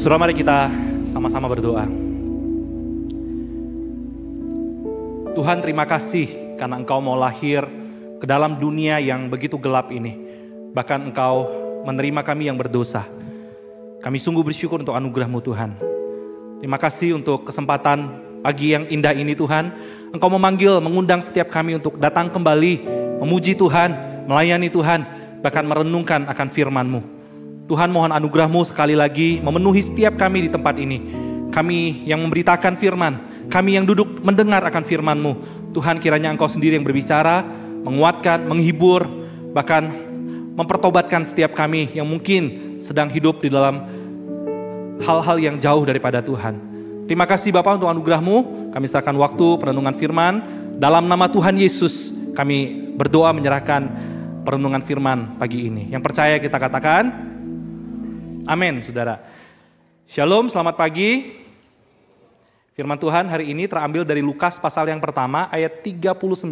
Saudara, mari kita sama-sama berdoa. Tuhan, terima kasih karena Engkau mau lahir ke dalam dunia yang begitu gelap ini. Bahkan Engkau menerima kami yang berdosa. Kami sungguh bersyukur untuk anugerah-Mu Tuhan. Terima kasih untuk kesempatan pagi yang indah ini Tuhan. Engkau memanggil, mengundang setiap kami untuk datang kembali, memuji Tuhan, melayani Tuhan, bahkan merenungkan akan firman-Mu. Tuhan, mohon anugerah-Mu sekali lagi memenuhi setiap kami di tempat ini. Kami yang memberitakan firman, kami yang duduk mendengar akan firman-Mu. Tuhan, kiranya Engkau sendiri yang berbicara, menguatkan, menghibur, bahkan mempertobatkan setiap kami yang mungkin sedang hidup di dalam hal-hal yang jauh daripada Tuhan. Terima kasih Bapa untuk anugerah-Mu. Kami serahkan waktu perenungan firman. Dalam nama Tuhan Yesus kami berdoa menyerahkan perenungan firman pagi ini. Yang percaya kita katakan amin, saudara. Shalom, selamat pagi. Firman Tuhan hari ini terambil dari Lukas pasal yang pertama ayat 39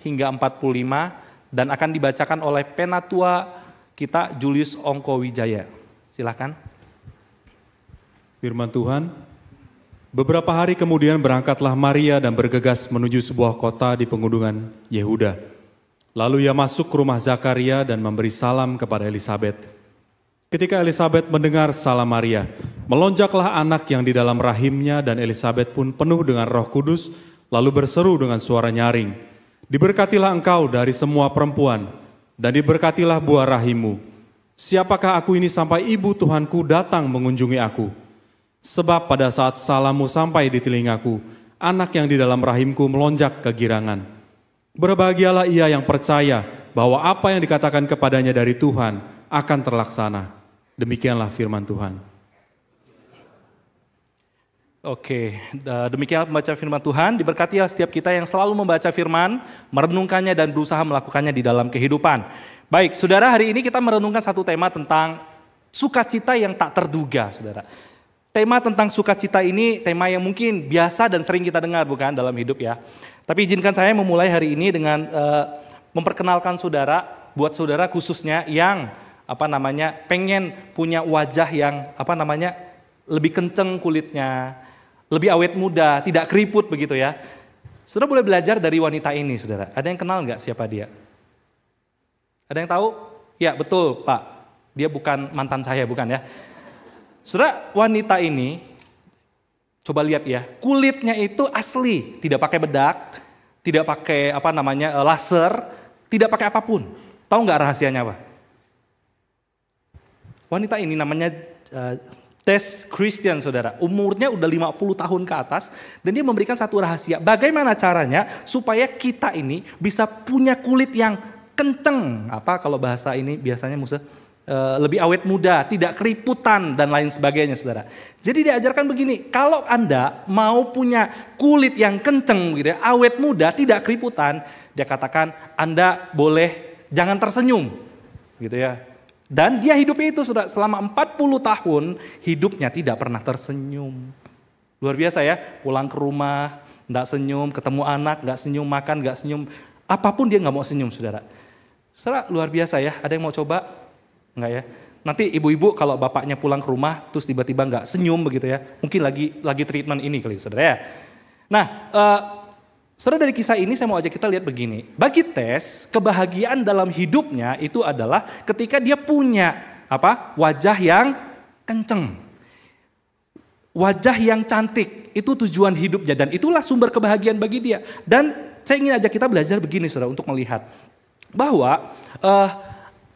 hingga 45 dan akan dibacakan oleh penatua kita Julius Ongko Wijaya. Silakan. Firman Tuhan, beberapa hari kemudian berangkatlah Maria dan bergegas menuju sebuah kota di pegunungan Yehuda. Lalu ia masuk ke rumah Zakaria dan memberi salam kepada Elisabet. Ketika Elisabet mendengar salam Maria, melonjaklah anak yang di dalam rahimnya dan Elisabet pun penuh dengan Roh Kudus, lalu berseru dengan suara nyaring, "Diberkatilah engkau dari semua perempuan, dan diberkatilah buah rahimmu. Siapakah aku ini sampai ibu Tuhanku datang mengunjungi aku? Sebab pada saat salammu sampai di telingaku, anak yang di dalam rahimku melonjak kegirangan. Berbahagialah ia yang percaya bahwa apa yang dikatakan kepadanya dari Tuhan akan terlaksana." Demikianlah firman Tuhan. Oke, demikian membaca firman Tuhan. Diberkatilah setiap kita yang selalu membaca firman, merenungkannya dan berusaha melakukannya di dalam kehidupan. Baik, saudara, hari ini kita merenungkan satu tema tentang sukacita yang tak terduga, saudara. Tema tentang sukacita ini tema yang mungkin biasa dan sering kita dengar bukan dalam hidup ya. Tapi izinkan saya memulai hari ini dengan memperkenalkan saudara, buat saudara khususnya yang pengen punya wajah yang lebih kenceng kulitnya, lebih awet muda, tidak keriput begitu ya. Saudara boleh belajar dari wanita ini, saudara. Ada yang kenal nggak siapa dia? Ada yang tahu? Ya betul Pak, dia bukan mantan saya, bukan ya. Saudara, wanita ini, coba lihat ya, kulitnya itu asli, tidak pakai bedak, tidak pakai laser, tidak pakai apapun. Tahu nggak rahasianya apa? Wanita ini namanya Tess Christian, saudara. Umurnya udah 50 tahun ke atas dan dia memberikan satu rahasia. Bagaimana caranya supaya kita ini bisa punya kulit yang kenceng. Kalau bahasa ini biasanya lebih awet muda, tidak keriputan dan lain sebagainya, saudara. Jadi diajarkan begini, kalau Anda mau punya kulit yang kenceng gitu ya, awet muda, tidak keriputan, dia katakan Anda boleh jangan tersenyum gitu ya. Dan dia hidupnya itu sudah selama 40 tahun hidupnya tidak pernah tersenyum. Luar biasa ya, pulang ke rumah enggak senyum, ketemu anak enggak senyum, makan enggak senyum, apapun dia enggak mau senyum, saudara. Saudara, luar biasa ya, ada yang mau coba? Enggak ya? Nanti ibu-ibu kalau bapaknya pulang ke rumah terus tiba-tiba enggak senyum begitu ya, mungkin lagi treatment ini kali, saudara ya. Nah, saudara, dari kisah ini saya mau ajak kita lihat begini. Bagi Tess, kebahagiaan dalam hidupnya itu adalah ketika dia punya wajah yang kenceng. Wajah yang cantik, itu tujuan hidupnya dan itulah sumber kebahagiaan bagi dia. Dan saya ingin ajak kita belajar begini, saudara, untuk melihat bahwa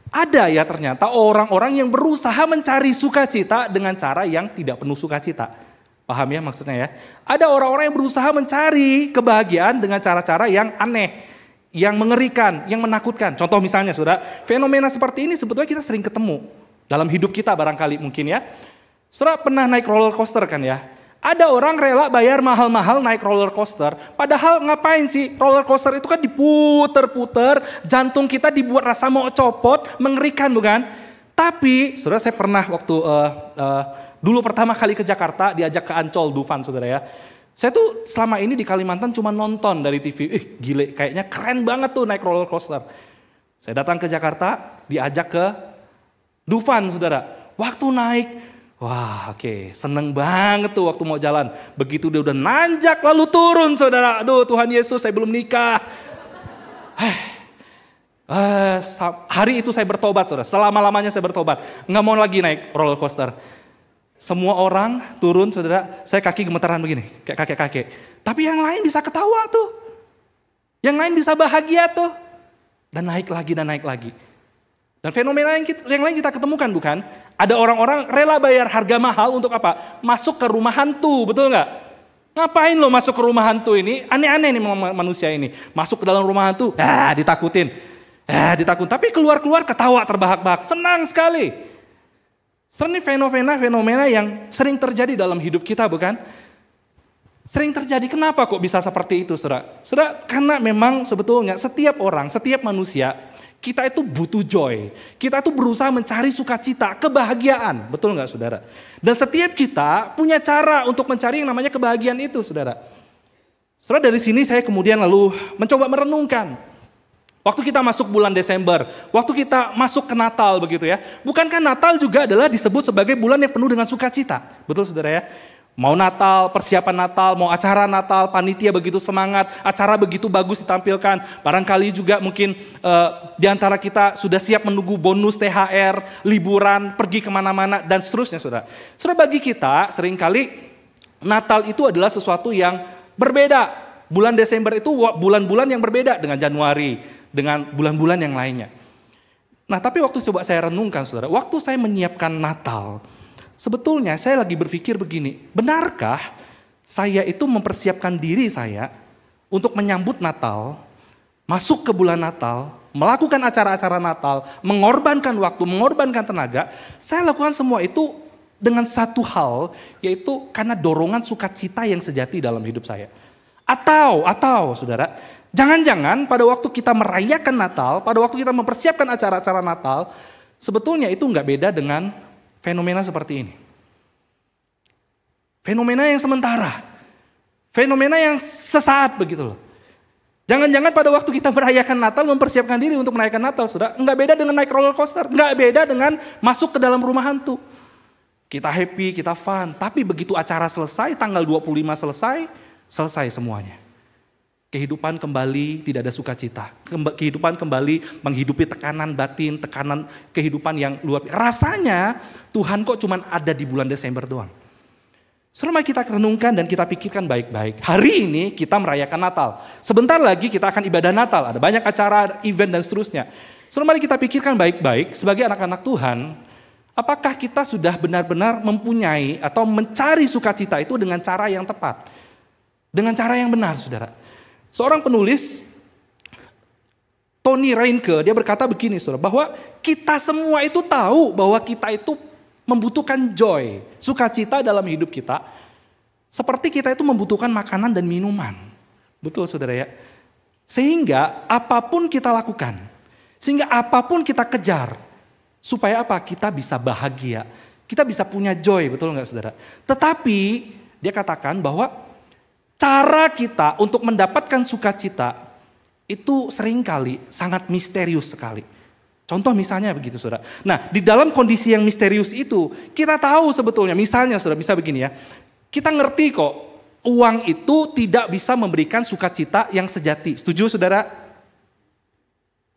ada ya ternyata orang-orang yang berusaha mencari sukacita dengan cara yang tidak penuh sukacita. Paham ya maksudnya ya? Ada orang-orang yang berusaha mencari kebahagiaan dengan cara-cara yang aneh, yang mengerikan, yang menakutkan. Contoh misalnya saudara, fenomena seperti ini sebetulnya kita sering ketemu dalam hidup kita barangkali mungkin ya. Saudara pernah naik roller coaster kan ya? Ada orang rela bayar mahal-mahal naik roller coaster. Padahal ngapain sih? Roller coaster itu kan diputer-puter, jantung kita dibuat rasa mau copot, mengerikan bukan? Tapi saudara, saya pernah waktu dulu pertama kali ke Jakarta diajak ke Ancol Dufan, saudara ya. Saya tuh selama ini di Kalimantan cuma nonton dari TV. Gile, kayaknya keren banget tuh naik roller coaster. Saya datang ke Jakarta, diajak ke Dufan, saudara. Waktu naik, Wah, oke. Seneng banget tuh waktu mau jalan. Begitu dia udah nanjak lalu turun, saudara. Aduh, Tuhan Yesus, saya belum nikah. Hari itu saya bertobat, saudara. Selama-lamanya saya bertobat. Nggak mau lagi naik roller coaster. Semua orang turun, saudara. Saya kaki gemetaran begini, kayak kakek-kakek. Tapi yang lain bisa ketawa tuh. Yang lain bisa bahagia tuh. Dan naik lagi, dan naik lagi. Dan fenomena yang lain kita ketemukan, bukan? Ada orang-orang rela bayar harga mahal untuk apa? Masuk ke rumah hantu, betul nggak? Ngapain lo masuk ke rumah hantu ini? Aneh-aneh nih manusia ini. Masuk ke dalam rumah hantu, ditakutin. Tapi keluar-keluar ketawa terbahak-bahak. Senang sekali. Ini fenomena yang sering terjadi dalam hidup kita, bukan? Sering terjadi. Kenapa kok bisa seperti itu, saudara? Saudara, karena memang sebetulnya setiap orang, setiap manusia, kita itu butuh joy. Kita itu berusaha mencari sukacita, kebahagiaan. Betul nggak, saudara? Dan setiap kita punya cara untuk mencari yang namanya kebahagiaan itu, saudara. Saudara, dari sini saya kemudian lalu mencoba merenungkan. Waktu kita masuk bulan Desember, waktu kita masuk ke Natal begitu ya. Bukankah Natal juga adalah disebut sebagai bulan yang penuh dengan sukacita? Betul, saudara ya? Mau Natal, persiapan Natal, mau acara Natal, panitia begitu semangat, acara begitu bagus ditampilkan. Barangkali juga mungkin di antara kita sudah siap menunggu bonus THR, liburan, pergi kemana-mana, dan seterusnya, saudara. Saudara, bagi kita seringkali Natal itu adalah sesuatu yang berbeda. Bulan Desember itu bulan-bulan yang berbeda dengan Januari, dengan bulan-bulan yang lainnya. Nah, tapi waktu coba saya renungkan, saudara, waktu saya menyiapkan Natal, sebetulnya saya lagi berpikir begini, benarkah saya itu mempersiapkan diri saya untuk menyambut Natal, masuk ke bulan Natal, melakukan acara-acara Natal, mengorbankan waktu, mengorbankan tenaga, saya lakukan semua itu dengan satu hal, yaitu karena dorongan sukacita yang sejati dalam hidup saya. Atau saudara, jangan-jangan pada waktu kita merayakan Natal, pada waktu kita mempersiapkan acara-acara Natal, sebetulnya itu nggak beda dengan fenomena seperti ini. Fenomena yang sementara. Fenomena yang sesaat begitu loh. Jangan-jangan pada waktu kita merayakan Natal, mempersiapkan diri untuk merayakan Natal, saudara, nggak beda dengan naik roller coaster, nggak beda dengan masuk ke dalam rumah hantu. Kita happy, kita fun, tapi begitu acara selesai, tanggal 25 selesai semuanya. Kehidupan kembali tidak ada sukacita. Kehidupan kembali menghidupi tekanan batin, tekanan kehidupan yang luar biasa. Rasanya Tuhan kok cuma ada di bulan Desember doang. Saudara, mari kita renungkan dan kita pikirkan baik-baik. Hari ini kita merayakan Natal. Sebentar lagi kita akan ibadah Natal. Ada banyak acara, event dan seterusnya. Saudara, mari kita pikirkan baik-baik sebagai anak-anak Tuhan. Apakah kita sudah benar-benar mempunyai atau mencari sukacita itu dengan cara yang tepat? Dengan cara yang benar, saudara. Seorang penulis, Tony Reinke, dia berkata begini, saudara, bahwa kita semua itu tahu bahwa kita itu membutuhkan joy, sukacita dalam hidup kita, seperti kita itu membutuhkan makanan dan minuman. Betul, saudara ya? Sehingga apapun kita lakukan, sehingga apapun kita kejar, supaya apa? Kita bisa bahagia, kita bisa punya joy, betul nggak, saudara? Tetapi dia katakan bahwa cara kita untuk mendapatkan sukacita itu seringkali sangat misterius sekali. Contoh misalnya begitu, saudara. Nah, di dalam kondisi yang misterius itu, kita tahu sebetulnya, misalnya saudara, bisa begini ya. Kita ngerti kok, uang itu tidak bisa memberikan sukacita yang sejati. Setuju, saudara?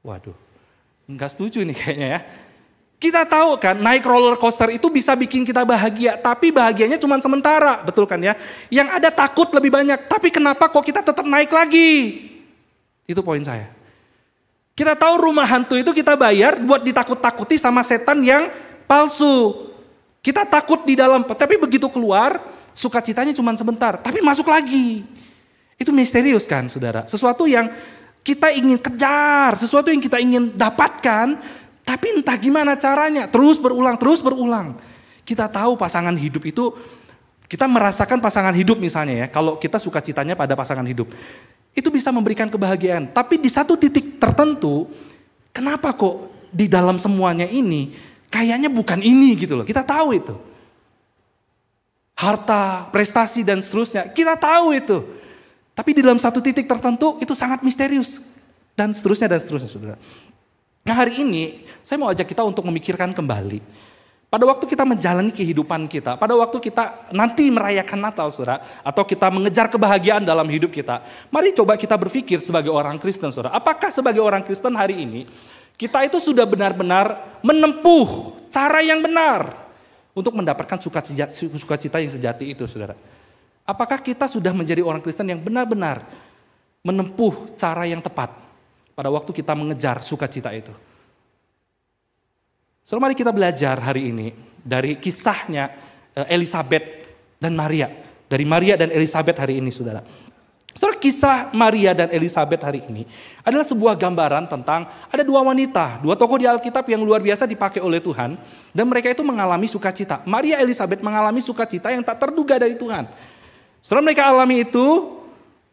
Waduh, enggak setuju nih kayaknya ya. Kita tahu kan, naik roller coaster itu bisa bikin kita bahagia, tapi bahagianya cuma sementara, betul kan ya? Yang ada takut lebih banyak, tapi kenapa kok kita tetap naik lagi? Itu poin saya. Kita tahu rumah hantu itu kita bayar buat ditakut-takuti sama setan yang palsu. Kita takut di dalam, tapi begitu keluar, sukacitanya cuma sebentar, tapi masuk lagi. Itu misterius kan, saudara? Sesuatu yang kita ingin kejar, sesuatu yang kita ingin dapatkan, tapi entah gimana caranya, terus berulang. Kita tahu pasangan hidup itu, kita merasakan pasangan hidup misalnya ya, kalau kita sukacitanya pada pasangan hidup, itu bisa memberikan kebahagiaan. Tapi di satu titik tertentu, kenapa kok di dalam semuanya ini, kayaknya bukan ini gitu loh, kita tahu itu. Harta, prestasi dan seterusnya, kita tahu itu. Tapi di dalam satu titik tertentu, itu sangat misterius. Dan seterusnya, saudara. Nah, hari ini saya mau ajak kita untuk memikirkan kembali Pada waktu kita menjalani kehidupan kita, pada waktu kita nanti merayakan Natal, saudara, atau kita mengejar kebahagiaan dalam hidup kita, mari coba kita berpikir sebagai orang Kristen, saudara. Apakah sebagai orang Kristen hari ini, kita itu sudah benar-benar menempuh cara yang benar untuk mendapatkan sukacita yang sejati itu, saudara? Apakah kita sudah menjadi orang Kristen yang benar-benar menempuh cara yang tepat pada waktu kita mengejar sukacita itu? So, mari kita belajar hari ini dari kisahnya Elisabet dan Maria. Dari Maria dan Elisabet hari ini, saudara. So, kisah Maria dan Elisabet hari ini adalah sebuah gambaran tentang ada dua wanita, dua tokoh di Alkitab yang luar biasa dipakai oleh Tuhan. Dan mereka itu mengalami sukacita. Maria Elisabet mengalami sukacita yang tak terduga dari Tuhan. Setelah mereka alami itu,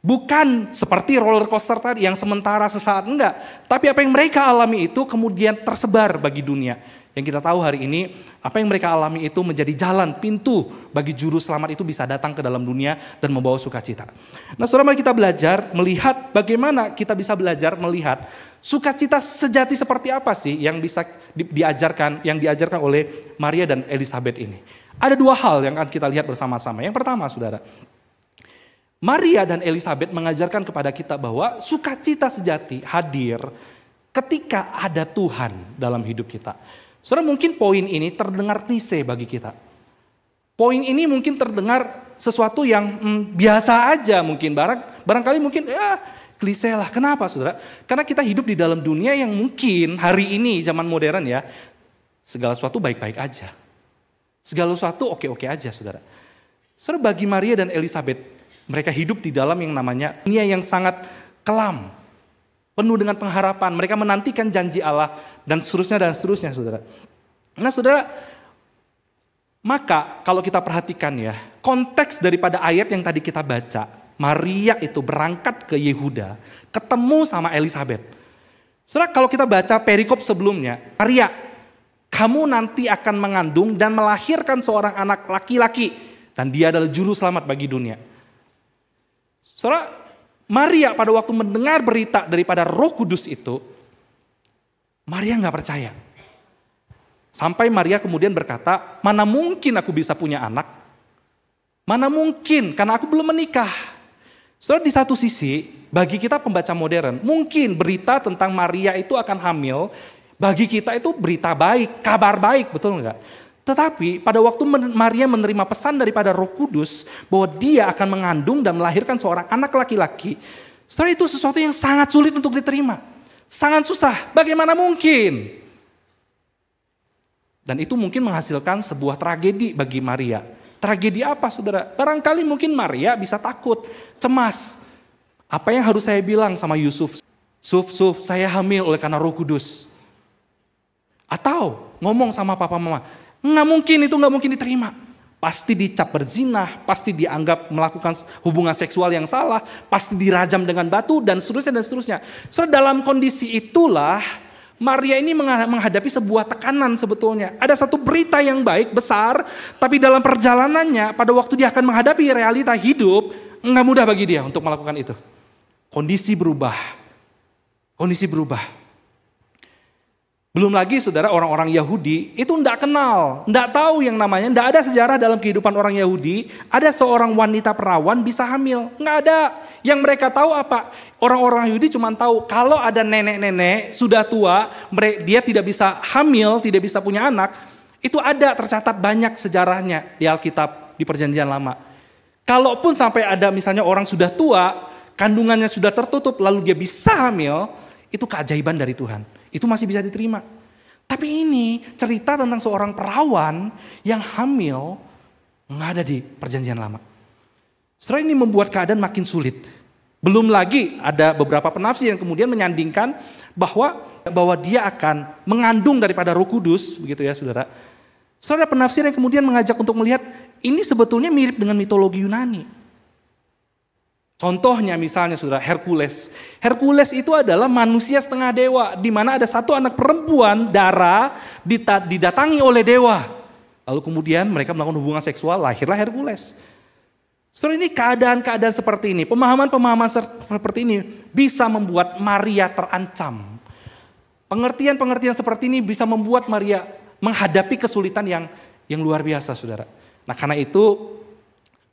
bukan seperti roller coaster tadi yang sementara sesaat, enggak. Tapi apa yang mereka alami itu kemudian tersebar bagi dunia. Yang kita tahu hari ini, apa yang mereka alami itu menjadi jalan, pintu bagi juru selamat itu bisa datang ke dalam dunia dan membawa sukacita. Nah, saudara, mari kita belajar melihat bagaimana kita bisa belajar melihat sukacita sejati seperti apa sih yang bisa diajarkan oleh Maria dan Elisabet ini. Ada dua hal yang akan kita lihat bersama-sama. Yang pertama, saudara, Maria dan Elisabet mengajarkan kepada kita bahwa sukacita sejati hadir ketika ada Tuhan dalam hidup kita. Saudara, mungkin poin ini terdengar klise bagi kita. Poin ini mungkin terdengar sesuatu yang biasa aja mungkin. Barangkali mungkin klise lah. Kenapa, saudara? Karena kita hidup di dalam dunia yang mungkin hari ini zaman modern ya, segala sesuatu baik-baik aja. Segala sesuatu oke-oke aja, saudara. Saudara, bagi Maria dan Elisabet, mereka hidup di dalam yang namanya dunia yang sangat kelam. Penuh dengan pengharapan, mereka menantikan janji Allah dan seterusnya, saudara. Nah, saudara, maka kalau kita perhatikan ya, konteks daripada ayat yang tadi kita baca, Maria itu berangkat ke Yehuda, ketemu sama Elisabet. Saudara, kalau kita baca perikop sebelumnya, Maria, kamu nanti akan mengandung dan melahirkan seorang anak laki-laki, dan dia adalah juru selamat bagi dunia. Saudara, Maria pada waktu mendengar berita daripada Roh Kudus itu, Maria nggak percaya. Sampai Maria kemudian berkata, mana mungkin aku bisa punya anak? Mana mungkin, karena aku belum menikah. Saudara, di satu sisi, bagi kita pembaca modern, mungkin berita tentang Maria itu akan hamil, bagi kita itu berita baik, kabar baik, betul nggak? Tetapi pada waktu Maria menerima pesan daripada Roh Kudus bahwa dia akan mengandung dan melahirkan seorang anak laki-laki, setelah itu sesuatu yang sangat sulit untuk diterima. Sangat susah, bagaimana mungkin? Dan itu mungkin menghasilkan sebuah tragedi bagi Maria. Tragedi apa, saudara? Barangkali mungkin Maria bisa takut, cemas. Apa yang harus saya bilang sama Yusuf? Suf, saya hamil oleh karena Roh Kudus. Atau ngomong sama papa mama, nggak mungkin diterima. Pasti dicap berzinah, pasti dianggap melakukan hubungan seksual yang salah, pasti dirajam dengan batu dan seterusnya. So, dalam kondisi itulah Maria ini menghadapi sebuah tekanan sebetulnya. Ada satu berita yang baik, besar, tapi dalam perjalanannya pada waktu dia akan menghadapi realita hidup, nggak mudah bagi dia untuk melakukan itu. Kondisi berubah. Belum lagi, saudara, orang-orang Yahudi itu enggak kenal, enggak tahu yang namanya, enggak ada sejarah dalam kehidupan orang Yahudi, ada seorang wanita perawan bisa hamil, enggak ada. Yang mereka tahu apa? Orang-orang Yahudi cuma tahu kalau ada nenek-nenek sudah tua, dia tidak bisa hamil, tidak bisa punya anak, itu ada tercatat banyak sejarahnya di Alkitab, di Perjanjian Lama. Kalaupun sampai ada misalnya orang sudah tua, kandungannya sudah tertutup, lalu dia bisa hamil, itu keajaiban dari Tuhan. Itu masih bisa diterima. Tapi ini cerita tentang seorang perawan yang hamil nggak ada di Perjanjian Lama. Setelah ini membuat keadaan makin sulit. Belum lagi ada beberapa penafsir yang kemudian menyandingkan bahwa dia akan mengandung daripada Roh Kudus, begitu ya, saudara. Saudara, penafsir yang kemudian mengajak untuk melihat ini sebetulnya mirip dengan mitologi Yunani. Contohnya misalnya, saudara, Hercules. Hercules itu adalah manusia setengah dewa, di mana ada satu anak perempuan darah didatangi oleh dewa. Lalu kemudian mereka melakukan hubungan seksual, lahirlah Hercules. Saudara, ini keadaan-keadaan seperti ini, pemahaman-pemahaman seperti ini bisa membuat Maria terancam. Pengertian-pengertian seperti ini bisa membuat Maria menghadapi kesulitan yang luar biasa, saudara. Nah, karena itu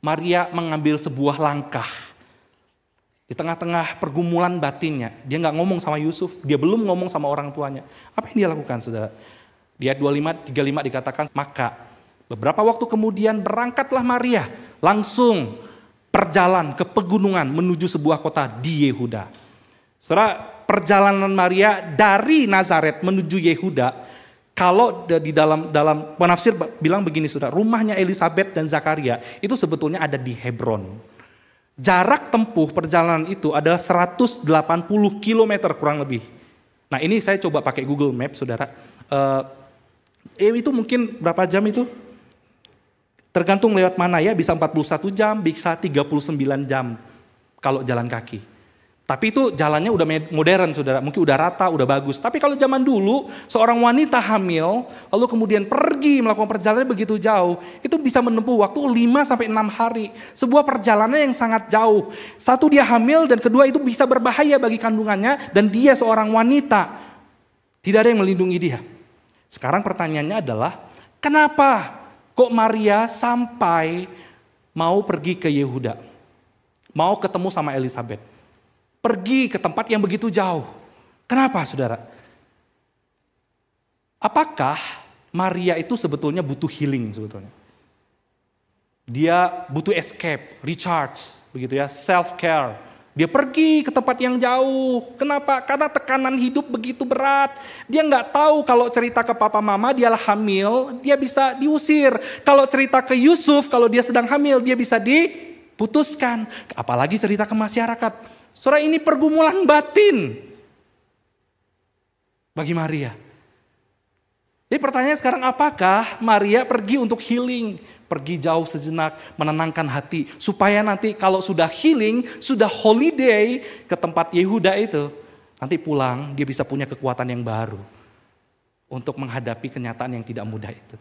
Maria mengambil sebuah langkah di tengah-tengah pergumulan batinnya. Dia nggak ngomong sama Yusuf, dia belum ngomong sama orang tuanya. Apa yang dia lakukan, saudara? Di ayat 25-35 dikatakan, maka beberapa waktu kemudian berangkatlah Maria langsung perjalanan ke pegunungan menuju sebuah kota di Yehuda. Saudara, perjalanan Maria dari Nazaret menuju Yehuda, kalau di dalam penafsir bilang begini, saudara, rumahnya Elisabet dan Zakaria itu sebetulnya ada di Hebron. Jarak tempuh perjalanan itu adalah 180 km kurang lebih. Nah, ini saya coba pakai Google Maps, saudara. Itu mungkin berapa jam itu? Tergantung lewat mana ya, bisa 41 jam, bisa 39 jam kalau jalan kaki. Tapi itu jalannya udah modern, saudara, mungkin udah rata, udah bagus. Tapi kalau zaman dulu, seorang wanita hamil, lalu kemudian pergi melakukan perjalanan begitu jauh, itu bisa menempuh waktu 5-6 hari. Sebuah perjalanan yang sangat jauh. Satu, dia hamil, dan kedua itu bisa berbahaya bagi kandungannya, dan dia seorang wanita. Tidak ada yang melindungi dia. Sekarang pertanyaannya adalah, kenapa kok Maria sampai mau pergi ke Yehuda? Mau ketemu sama Elisabet? Pergi ke tempat yang begitu jauh. Kenapa, saudara? Apakah Maria itu sebetulnya butuh healing sebetulnya? Dia butuh escape, recharge, begitu ya, self-care. Dia pergi ke tempat yang jauh. Kenapa? Karena tekanan hidup begitu berat. Dia nggak tahu kalau cerita ke papa mama dialah hamil, dia bisa diusir. Kalau cerita ke Yusuf, kalau dia sedang hamil, dia bisa diputuskan. Apalagi cerita ke masyarakat. Saudara, ini pergumulan batin bagi Maria. Jadi pertanyaan sekarang, apakah Maria pergi untuk healing? Pergi jauh sejenak, menenangkan hati. Supaya nanti kalau sudah healing, sudah holiday ke tempat Yehuda itu, nanti pulang dia bisa punya kekuatan yang baru untuk menghadapi kenyataan yang tidak mudah itu.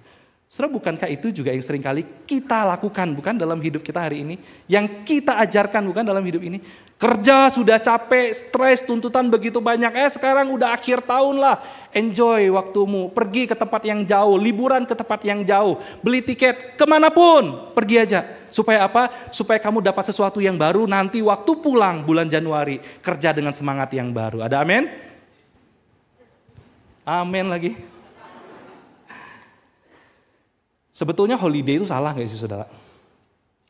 Saudara, bukankah itu juga yang seringkali kita lakukan, bukan dalam hidup kita hari ini? Yang kita ajarkan, bukan dalam hidup ini? Kerja sudah capek, stres, tuntutan begitu banyak. Sekarang udah akhir tahun lah. Enjoy waktumu, pergi ke tempat yang jauh, liburan ke tempat yang jauh. Beli tiket kemanapun, pergi aja. Supaya apa? Supaya kamu dapat sesuatu yang baru, nanti waktu pulang bulan Januari, kerja dengan semangat yang baru. Ada amin? Amin lagi. Sebetulnya holiday itu salah gak sih, saudara?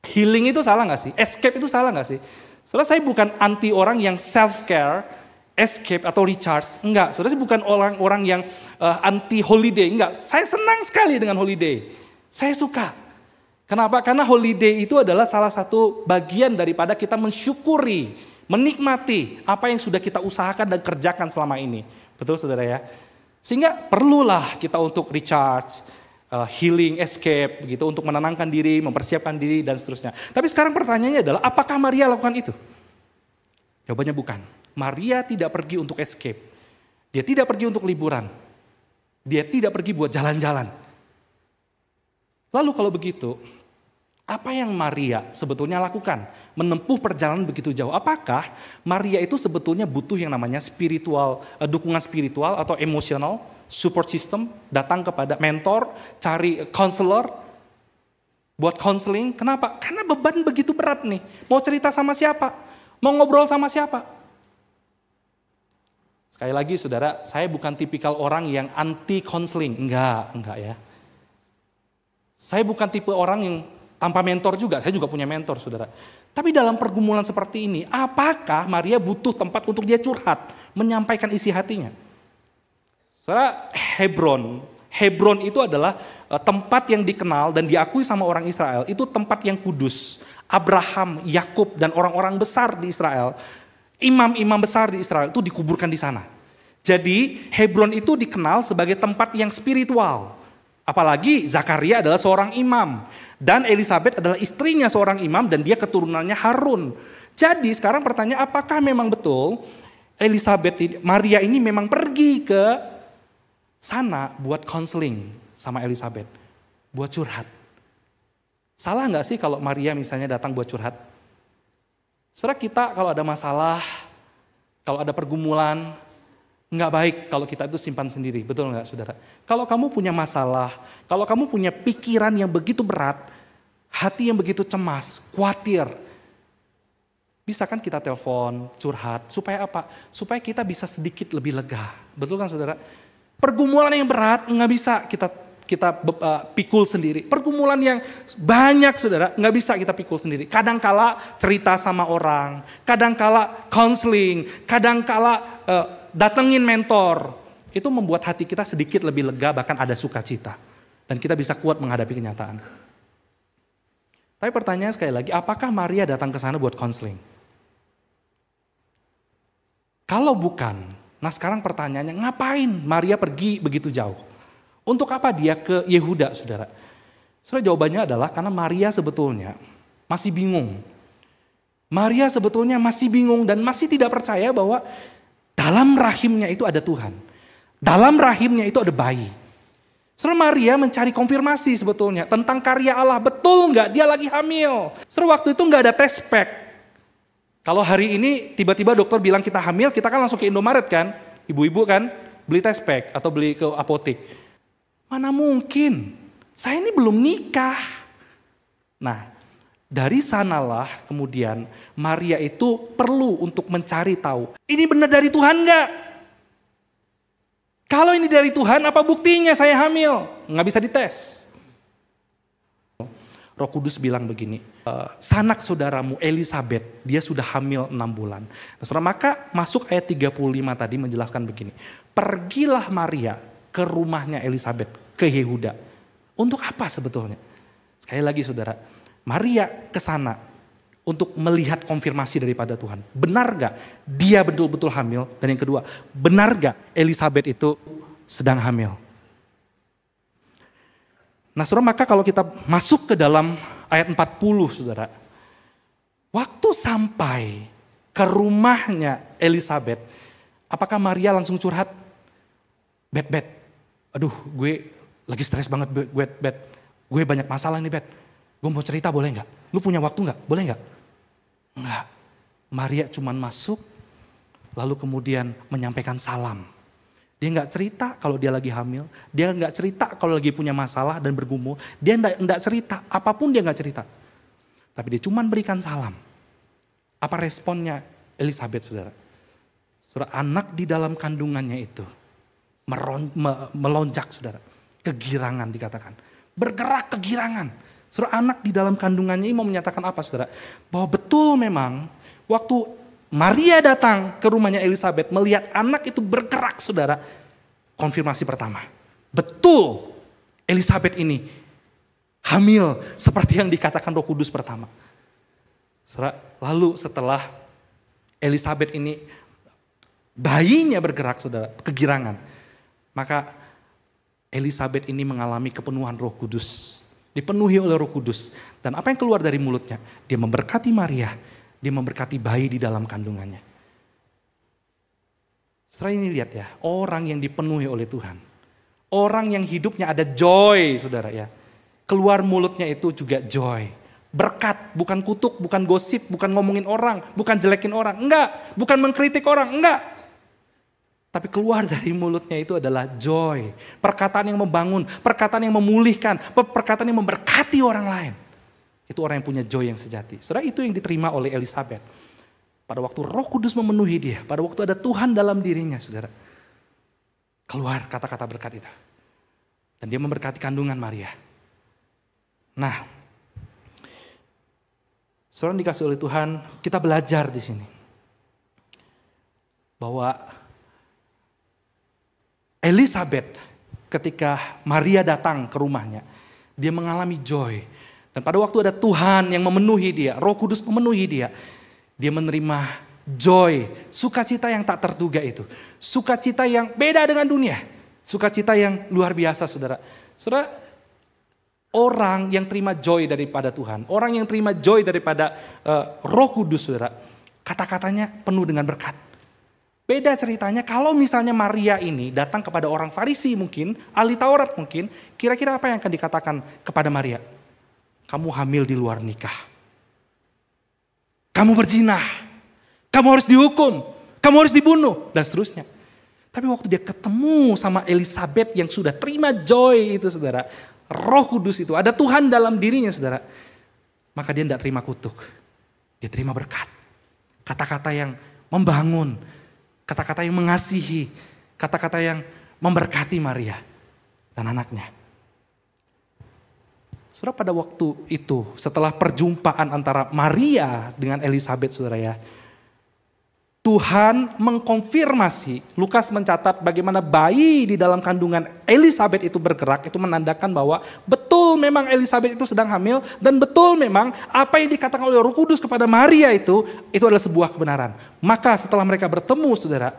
Healing itu salah gak sih? Escape itu salah gak sih? Saudara, saya bukan anti orang yang self-care, escape atau recharge. Enggak, saudara, saya bukan orang-orang yang anti holiday. Enggak, saya senang sekali dengan holiday. Saya suka. Kenapa? Karena holiday itu adalah salah satu bagian daripada kita mensyukuri, menikmati apa yang sudah kita usahakan dan kerjakan selama ini. Betul, saudara ya? Sehingga perlulah kita untuk recharge, healing, escape, begitu, untuk menenangkan diri, mempersiapkan diri, dan seterusnya. Tapi sekarang pertanyaannya adalah, apakah Maria lakukan itu? Jawabannya bukan. Maria tidak pergi untuk escape. Dia tidak pergi untuk liburan. Dia tidak pergi buat jalan-jalan. Lalu kalau begitu, apa yang Maria sebetulnya lakukan? Menempuh perjalanan begitu jauh. Apakah Maria itu sebetulnya butuh yang namanya spiritual, dukungan spiritual atau emosional, support system, datang kepada mentor, cari counselor, buat counseling. Kenapa? Karena beban begitu berat nih. Mau cerita sama siapa? Mau ngobrol sama siapa? Sekali lagi, saudara, saya bukan tipikal orang yang anti counseling. Enggak ya. Saya bukan tipe orang yang tanpa mentor juga. Saya juga punya mentor, saudara. Tapi dalam pergumulan seperti ini, apakah Maria butuh tempat untuk dia curhat, menyampaikan isi hatinya? Saudara, Hebron itu adalah tempat yang dikenal dan diakui sama orang Israel. Itu tempat yang kudus. Abraham, Yakub, dan orang-orang besar di Israel, imam-imam besar di Israel itu dikuburkan di sana. Jadi Hebron itu dikenal sebagai tempat yang spiritual. Apalagi Zakaria adalah seorang imam. Dan Elisabet adalah istrinya seorang imam dan dia keturunannya Harun. Jadi sekarang pertanyaan, apakah memang betul Maria ini memang pergi ke sana buat counseling sama Elisabet, buat curhat? Salah nggak sih kalau Maria misalnya datang buat curhat? Saudara, kita kalau ada masalah, kalau ada pergumulan, Nggak baik kalau kita itu simpan sendiri, betul nggak saudara? Kalau kamu punya masalah, kalau kamu punya pikiran yang begitu berat, hati yang begitu cemas, khawatir, bisa kan kita telepon, curhat, supaya apa? Supaya kita bisa sedikit lebih lega, betul kan saudara? Pergumulan yang berat nggak bisa kita pikul sendiri. Pergumulan yang banyak saudara, nggak bisa kita pikul sendiri. Kadangkala cerita sama orang, kadangkala counseling, kadangkala datengin mentor. Itu membuat hati kita sedikit lebih lega, bahkan ada sukacita. Dan kita bisa kuat menghadapi kenyataan. Tapi pertanyaan sekali lagi, apakah Maria datang ke sana buat counseling? Kalau bukan, nah sekarang pertanyaannya, ngapain Maria pergi begitu jauh? Untuk apa dia ke Yehuda, saudara? Saudara, jawabannya adalah karena Maria sebetulnya masih bingung. Maria sebetulnya masih bingung dan masih tidak percaya bahwa dalam rahimnya itu ada Tuhan. Dalam rahimnya itu ada bayi. Saudara, Maria mencari konfirmasi sebetulnya tentang karya Allah. Betul nggak dia lagi hamil? Saudara, waktu itu nggak ada test pack. Kalau hari ini tiba-tiba dokter bilang kita hamil, kita kan langsung ke Indomaret kan? Ibu-ibu kan beli test pack atau beli ke apotek. Mana mungkin? Saya ini belum nikah. Nah, dari sanalah kemudian Maria itu perlu untuk mencari tahu. Ini benar dari Tuhan nggak? Kalau ini dari Tuhan, apa buktinya saya hamil? Nggak bisa dites. Roh Kudus bilang begini, sanak saudaramu Elisabet, dia sudah hamil 6 bulan. Nah, saudara, maka masuk ayat 35 tadi menjelaskan begini. Pergilah Maria ke rumahnya Elisabet, ke Yehuda. Untuk apa sebetulnya? Sekali lagi saudara, Maria ke sana untuk melihat konfirmasi daripada Tuhan. Benar gak dia betul-betul hamil? Dan yang kedua, benar gak Elisabet itu sedang hamil? Nah saudara, maka kalau kita masuk ke dalam ayat 40 saudara. Waktu sampai ke rumahnya Elisabet, apakah Maria langsung curhat? Bet, aduh gue lagi stres banget Bet. Gue banyak masalah nih Bet. Gue mau cerita boleh gak? Lu punya waktu gak? Boleh gak? Enggak. Maria cuman masuk lalu kemudian menyampaikan salam. Dia gak cerita kalau dia lagi hamil. Dia gak cerita kalau lagi punya masalah dan bergumul. Dia gak cerita, apapun dia gak cerita. Tapi dia cuman berikan salam. Apa responnya Elisabet saudara? Saudara, anak di dalam kandungannya itu melonjak saudara. Kegirangan dikatakan. Bergerak kegirangan. Saudara, anak di dalam kandungannya ini mau menyatakan apa saudara? Bahwa betul memang waktu Maria datang ke rumahnya Elisabet melihat anak itu bergerak saudara. Konfirmasi pertama. Betul Elisabet ini hamil seperti yang dikatakan Roh Kudus pertama. Saudara, lalu setelah Elisabet ini bayinya bergerak saudara, kegirangan. Maka Elisabet ini mengalami kepenuhan Roh Kudus. Dipenuhi oleh Roh Kudus. Dan apa yang keluar dari mulutnya? Dia memberkati Maria. Dia memberkati bayi di dalam kandungannya. Setelah ini lihat ya. Orang yang dipenuhi oleh Tuhan. Orang yang hidupnya ada joy saudara ya. Keluar mulutnya itu juga joy. Berkat, bukan kutuk, bukan gosip, bukan ngomongin orang. Bukan jelekin orang, enggak. Bukan mengkritik orang, enggak. Tapi keluar dari mulutnya itu adalah joy. Perkataan yang membangun, perkataan yang memulihkan, perkataan yang memberkati orang lain. Itu orang yang punya joy yang sejati. Saudara, itu yang diterima oleh Elisabet. Pada waktu Roh Kudus memenuhi dia, pada waktu ada Tuhan dalam dirinya, saudara. Keluar kata-kata berkat itu. Dan dia memberkati kandungan Maria. Nah, saudara dikasih oleh Tuhan, kita belajar di sini. Bahwa Elisabet ketika Maria datang ke rumahnya, dia mengalami joy. Dan pada waktu ada Tuhan yang memenuhi dia, Roh Kudus memenuhi dia, dia menerima joy, sukacita yang tak terduga itu. Sukacita yang beda dengan dunia, sukacita yang luar biasa saudara. Saudara, orang yang terima joy daripada Tuhan, orang yang terima joy daripada Roh Kudus saudara, kata-katanya penuh dengan berkat. Beda ceritanya kalau misalnya Maria ini datang kepada orang Farisi mungkin, ahli Taurat mungkin, kira-kira apa yang akan dikatakan kepada Maria? Kamu hamil di luar nikah. Kamu berzina. Kamu harus dihukum. Kamu harus dibunuh. Dan seterusnya. Tapi waktu dia ketemu sama Elisabeth yang sudah terima joy itu saudara, Roh Kudus itu, ada Tuhan dalam dirinya saudara, maka dia tidak terima kutuk, dia terima berkat. Kata-kata yang membangun, kata-kata yang mengasihi, kata-kata yang memberkati Maria dan anaknya. Saudara, pada waktu itu setelah perjumpaan antara Maria dengan Elisabeth saudara ya, Tuhan mengkonfirmasi, Lukas mencatat bagaimana bayi di dalam kandungan Elisabeth itu bergerak, itu menandakan bahwa betul memang Elisabeth itu sedang hamil, dan betul memang apa yang dikatakan oleh Roh Kudus kepada Maria itu adalah sebuah kebenaran. Maka setelah mereka bertemu saudara,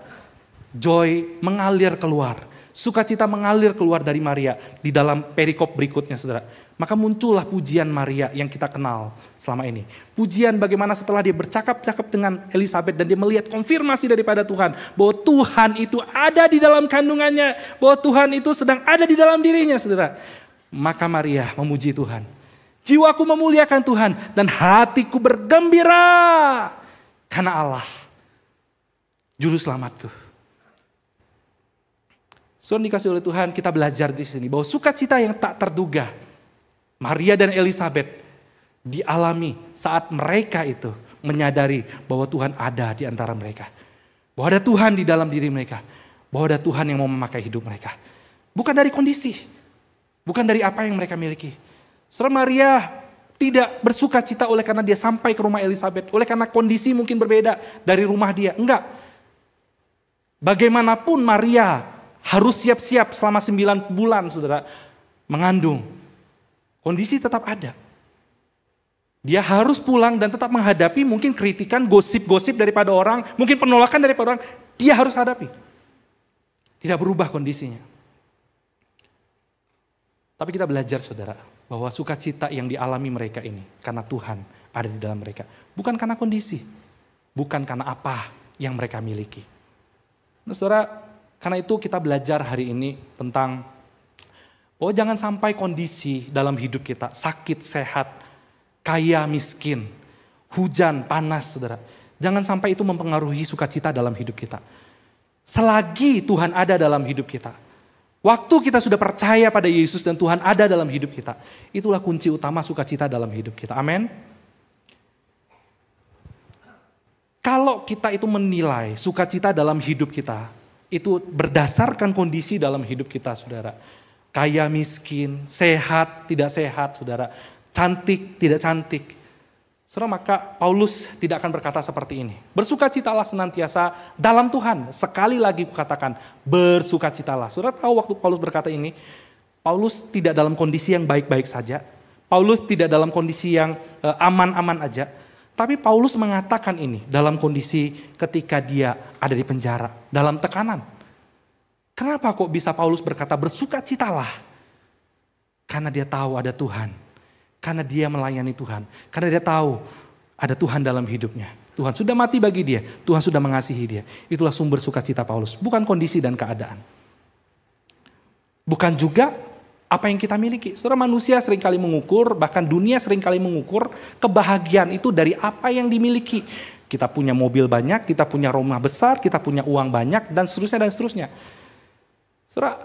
joy mengalir keluar, sukacita mengalir keluar dari Maria di dalam perikop berikutnya saudara. Maka muncullah pujian Maria yang kita kenal selama ini. Pujian bagaimana setelah dia bercakap-cakap dengan Elisabeth dan dia melihat konfirmasi daripada Tuhan bahwa Tuhan itu ada di dalam kandungannya, bahwa Tuhan itu sedang ada di dalam dirinya saudara. Maka Maria memuji Tuhan. Jiwaku memuliakan Tuhan dan hatiku bergembira karena Allah, Juru Selamatku. Saudara dikasih oleh Tuhan, kita belajar di sini bahwa sukacita yang tak terduga Maria dan Elisabeth dialami saat mereka itu menyadari bahwa Tuhan ada di antara mereka. Bahwa ada Tuhan di dalam diri mereka. Bahwa ada Tuhan yang mau memakai hidup mereka. Bukan dari kondisi. Bukan dari apa yang mereka miliki. Saudara, Maria tidak bersuka cita oleh karena dia sampai ke rumah Elisabeth. Oleh karena kondisi mungkin berbeda dari rumah dia. Enggak. Bagaimanapun Maria harus siap-siap selama 9 bulan saudara mengandung. Kondisi tetap ada. Dia harus pulang dan tetap menghadapi mungkin kritikan, gosip-gosip daripada orang, mungkin penolakan daripada orang, dia harus hadapi. Tidak berubah kondisinya. Tapi kita belajar saudara, bahwa sukacita yang dialami mereka ini, karena Tuhan ada di dalam mereka. Bukan karena kondisi, bukan karena apa yang mereka miliki. Nah, saudara, karena itu kita belajar hari ini tentang oh, jangan sampai kondisi dalam hidup kita, sakit, sehat, kaya, miskin, hujan, panas, saudara. Jangan sampai itu mempengaruhi sukacita dalam hidup kita. Selagi Tuhan ada dalam hidup kita, waktu kita sudah percaya pada Yesus dan Tuhan ada dalam hidup kita, itulah kunci utama sukacita dalam hidup kita. Amin. Kalau kita itu menilai sukacita dalam hidup kita, itu berdasarkan kondisi dalam hidup kita, saudara. Kaya, miskin, sehat, tidak sehat, saudara. Cantik, tidak cantik. Saudara, maka Paulus tidak akan berkata seperti ini. Bersukacitalah senantiasa dalam Tuhan. Sekali lagi kukatakan, bersukacitalah. Saudara tahu waktu Paulus berkata ini, Paulus tidak dalam kondisi yang baik-baik saja. Paulus tidak dalam kondisi yang aman-aman aja. Tapi Paulus mengatakan ini dalam kondisi ketika dia ada di penjara, dalam tekanan. Kenapa kok bisa Paulus berkata bersukacitalah? Karena dia tahu ada Tuhan. Karena dia melayani Tuhan. Karena dia tahu ada Tuhan dalam hidupnya. Tuhan sudah mati bagi dia. Tuhan sudah mengasihi dia. Itulah sumber sukacita Paulus. Bukan kondisi dan keadaan. Bukan juga apa yang kita miliki. Saudara, manusia seringkali mengukur, bahkan dunia seringkali mengukur kebahagiaan itu dari apa yang dimiliki. Kita punya mobil banyak, kita punya rumah besar, kita punya uang banyak, dan seterusnya dan seterusnya. Saudara,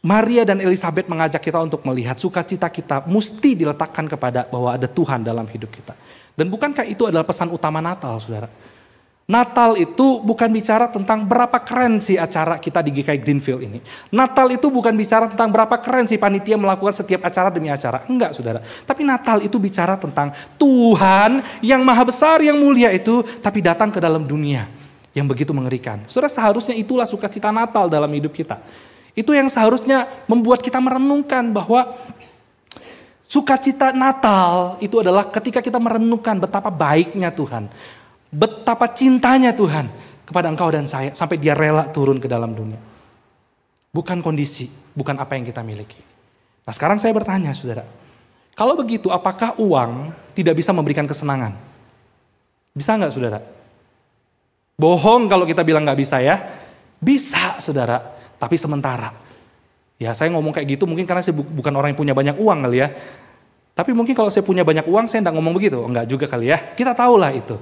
Maria dan Elisabeth mengajak kita untuk melihat sukacita kita mesti diletakkan kepada bahwa ada Tuhan dalam hidup kita. Dan bukankah itu adalah pesan utama Natal, saudara? Natal itu bukan bicara tentang berapa keren sih acara kita di GKI Greenfield ini. Natal itu bukan bicara tentang berapa keren sih panitia melakukan setiap acara demi acara. Enggak, saudara. Tapi Natal itu bicara tentang Tuhan yang maha besar, yang mulia itu, tapi datang ke dalam dunia yang begitu mengerikan. Saudara, seharusnya itulah sukacita Natal dalam hidup kita. Itu yang seharusnya membuat kita merenungkan bahwa sukacita Natal itu adalah ketika kita merenungkan betapa baiknya Tuhan. Betapa cintanya Tuhan kepada engkau dan saya sampai dia rela turun ke dalam dunia. Bukan kondisi, bukan apa yang kita miliki. Nah, sekarang saya bertanya saudara. Kalau begitu apakah uang tidak bisa memberikan kesenangan? Bisa nggak saudara? Bohong kalau kita bilang nggak bisa ya. Bisa saudara. Tapi sementara. Ya saya ngomong kayak gitu mungkin karena saya bukan orang yang punya banyak uang kali ya. Tapi mungkin kalau saya punya banyak uang saya enggak ngomong begitu. Enggak juga kali ya. Kita tahulah itu.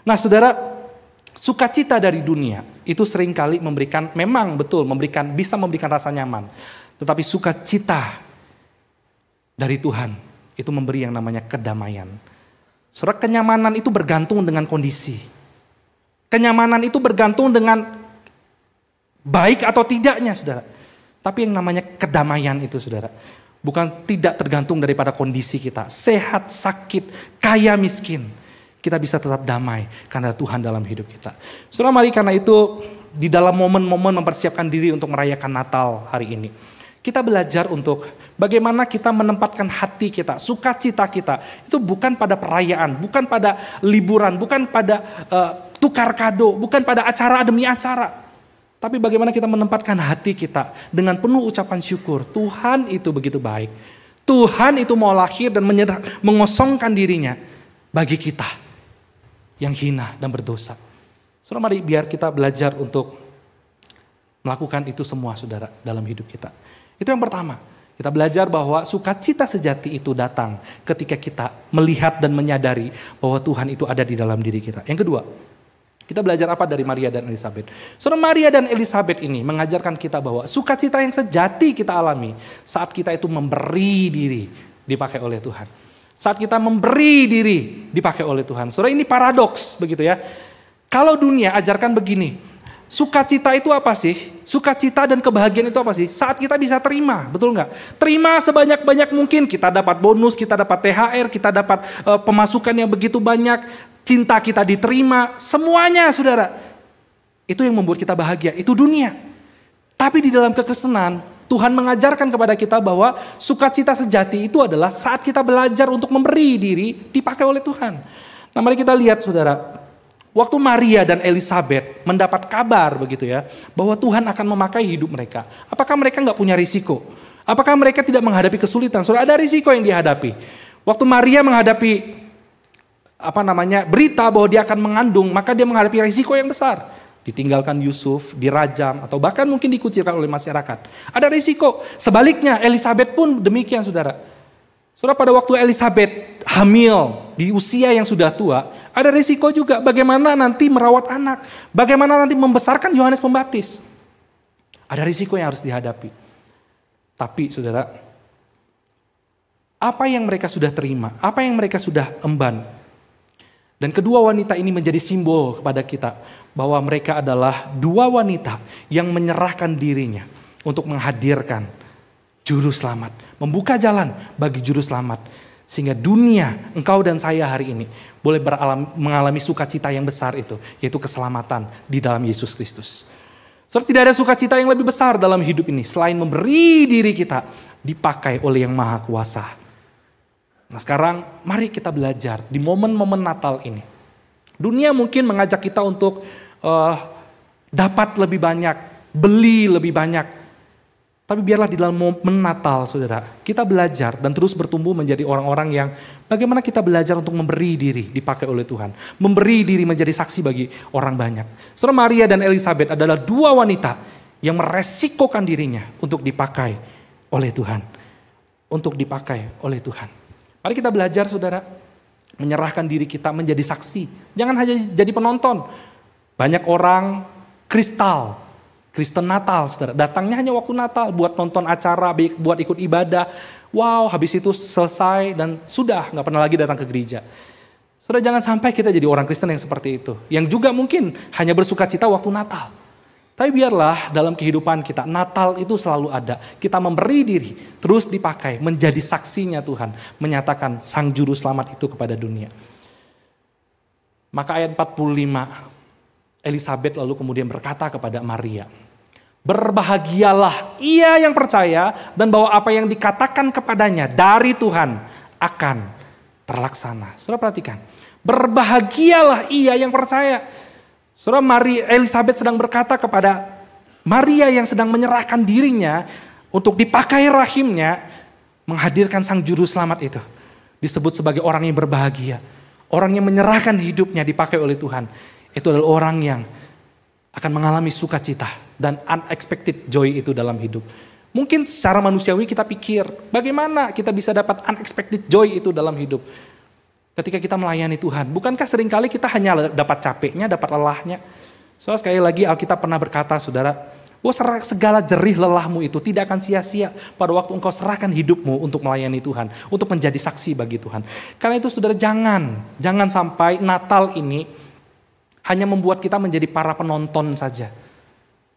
Nah saudara, sukacita dari dunia itu seringkali bisa memberikan rasa nyaman. Tetapi sukacita dari Tuhan itu memberi yang namanya kedamaian. Saudara, kenyamanan itu bergantung dengan kondisi. Kenyamanan itu bergantung dengan baik atau tidaknya, saudara. Tapi yang namanya kedamaian itu, saudara, bukan tidak tergantung daripada kondisi kita. Sehat, sakit, kaya, miskin. Kita bisa tetap damai karena Tuhan dalam hidup kita. Saudara, mari karena itu di dalam momen-momen mempersiapkan diri untuk merayakan Natal hari ini, kita belajar untuk bagaimana kita menempatkan hati kita, sukacita kita. Itu bukan pada perayaan, bukan pada liburan, bukan pada tukar kado, bukan pada acara demi acara. Tapi bagaimana kita menempatkan hati kita dengan penuh ucapan syukur. Tuhan itu begitu baik. Tuhan itu mau lahir dan mengosongkan dirinya bagi kita yang hina dan berdosa. Saudara, mari biar kita belajar untuk melakukan itu semua, saudara, dalam hidup kita. Itu yang pertama. Kita belajar bahwa sukacita sejati itu datang ketika kita melihat dan menyadari bahwa Tuhan itu ada di dalam diri kita. Yang kedua, kita belajar apa dari Maria dan Elizabeth? Saudara, Maria dan Elizabeth ini mengajarkan kita bahwa sukacita yang sejati kita alami saat kita itu memberi diri dipakai oleh Tuhan. Saat kita memberi diri dipakai oleh Tuhan. Saudara, ini paradoks begitu ya. Kalau dunia ajarkan begini, sukacita itu apa sih? Sukacita dan kebahagiaan itu apa sih? Saat kita bisa terima, betul nggak? Terima sebanyak-banyak mungkin. Kita dapat bonus, kita dapat THR, kita dapat pemasukan yang begitu banyak. Cinta kita diterima, semuanya, saudara. Itu yang membuat kita bahagia, itu dunia. Tapi di dalam kekristenan, Tuhan mengajarkan kepada kita bahwa sukacita sejati itu adalah saat kita belajar untuk memberi diri dipakai oleh Tuhan. Nah, mari kita lihat, saudara. Waktu Maria dan Elizabeth mendapat kabar begitu ya, bahwa Tuhan akan memakai hidup mereka. Apakah mereka nggak punya risiko? Apakah mereka tidak menghadapi kesulitan? Saudara, ada risiko yang dihadapi. Waktu Maria menghadapi berita bahwa dia akan mengandung, maka dia menghadapi risiko yang besar. Ditinggalkan Yusuf, dirajam, atau bahkan mungkin dikucilkan oleh masyarakat. Ada risiko. Sebaliknya, Elizabeth pun demikian, saudara. Saudara, pada waktu Elizabeth hamil di usia yang sudah tua, ada risiko juga bagaimana nanti merawat anak, bagaimana nanti membesarkan Yohanes Pembaptis. Ada risiko yang harus dihadapi. Tapi, saudara, apa yang mereka sudah terima, apa yang mereka sudah emban, dan kedua wanita ini menjadi simbol kepada kita bahwa mereka adalah dua wanita yang menyerahkan dirinya untuk menghadirkan juru selamat, membuka jalan bagi juru selamat, sehingga dunia, engkau dan saya hari ini boleh mengalami sukacita yang besar itu, yaitu keselamatan di dalam Yesus Kristus. Saudara, tidak ada sukacita yang lebih besar dalam hidup ini selain memberi diri kita dipakai oleh Yang Maha Kuasa. Nah, sekarang mari kita belajar di momen-momen Natal ini. Dunia mungkin mengajak kita untuk dapat lebih banyak, beli lebih banyak. Tapi biarlah di dalam momen Natal, saudara, kita belajar dan terus bertumbuh menjadi orang-orang yang bagaimana kita belajar untuk memberi diri dipakai oleh Tuhan. Memberi diri menjadi saksi bagi orang banyak. Saudara, Maria dan Elizabeth adalah dua wanita yang meresikokan dirinya untuk dipakai oleh Tuhan. Untuk dipakai oleh Tuhan. Mari kita belajar, saudara, menyerahkan diri kita menjadi saksi. Jangan hanya jadi penonton. Banyak orang Kristen Natal, saudara, datangnya hanya waktu Natal, buat nonton acara, buat ikut ibadah. Wow, habis itu selesai dan sudah, gak pernah lagi datang ke gereja. Saudara, jangan sampai kita jadi orang Kristen yang seperti itu. Yang juga mungkin hanya bersukacita waktu Natal. Tapi biarlah dalam kehidupan kita, Natal itu selalu ada. Kita memberi diri, terus dipakai, menjadi saksinya Tuhan. Menyatakan Sang Juru Selamat itu kepada dunia. Maka ayat 45, Elizabeth lalu kemudian berkata kepada Maria, berbahagialah ia yang percaya dan bahwa apa yang dikatakan kepadanya dari Tuhan akan terlaksana. Saudara, perhatikan, berbahagialah ia yang percaya. Saudara, Elizabeth sedang berkata kepada Maria yang sedang menyerahkan dirinya untuk dipakai rahimnya, menghadirkan Sang Juru Selamat itu. Disebut sebagai orang yang berbahagia. Orang yang menyerahkan hidupnya dipakai oleh Tuhan. Itu adalah orang yang akan mengalami sukacita dan unexpected joy itu dalam hidup. Mungkin secara manusiawi kita pikir, bagaimana kita bisa dapat unexpected joy itu dalam hidup. Ketika kita melayani Tuhan, bukankah seringkali kita hanya dapat capeknya, dapat lelahnya? Soalnya sekali lagi Alkitab pernah berkata, saudara, bahwa segala jerih lelahmu itu tidak akan sia-sia pada waktu engkau serahkan hidupmu untuk melayani Tuhan, untuk menjadi saksi bagi Tuhan. Karena itu saudara, jangan sampai Natal ini hanya membuat kita menjadi para penonton saja.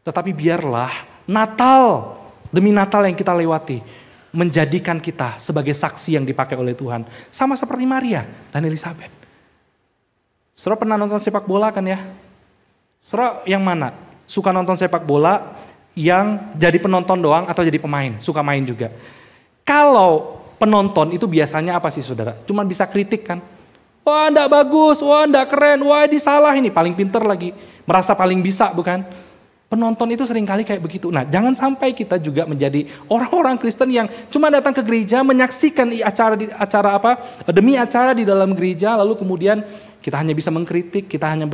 Tetapi biarlah Natal demi Natal yang kita lewati menjadikan kita sebagai saksi yang dipakai oleh Tuhan. Sama seperti Maria dan Elizabeth. Saudara pernah nonton sepak bola kan ya? Saudara yang mana? Suka nonton sepak bola yang jadi penonton doang atau jadi pemain? Suka main juga. Kalau penonton itu biasanya apa sih saudara? Cuma bisa kritik kan? Wah enggak bagus, wah enggak keren, wah ini salah ini. Paling pinter lagi. Merasa paling bisa bukan? Penonton itu seringkali kayak begitu. Nah, jangan sampai kita juga menjadi orang-orang Kristen yang cuma datang ke gereja, menyaksikan acara demi acara di dalam gereja, lalu kemudian kita hanya bisa mengkritik, kita hanya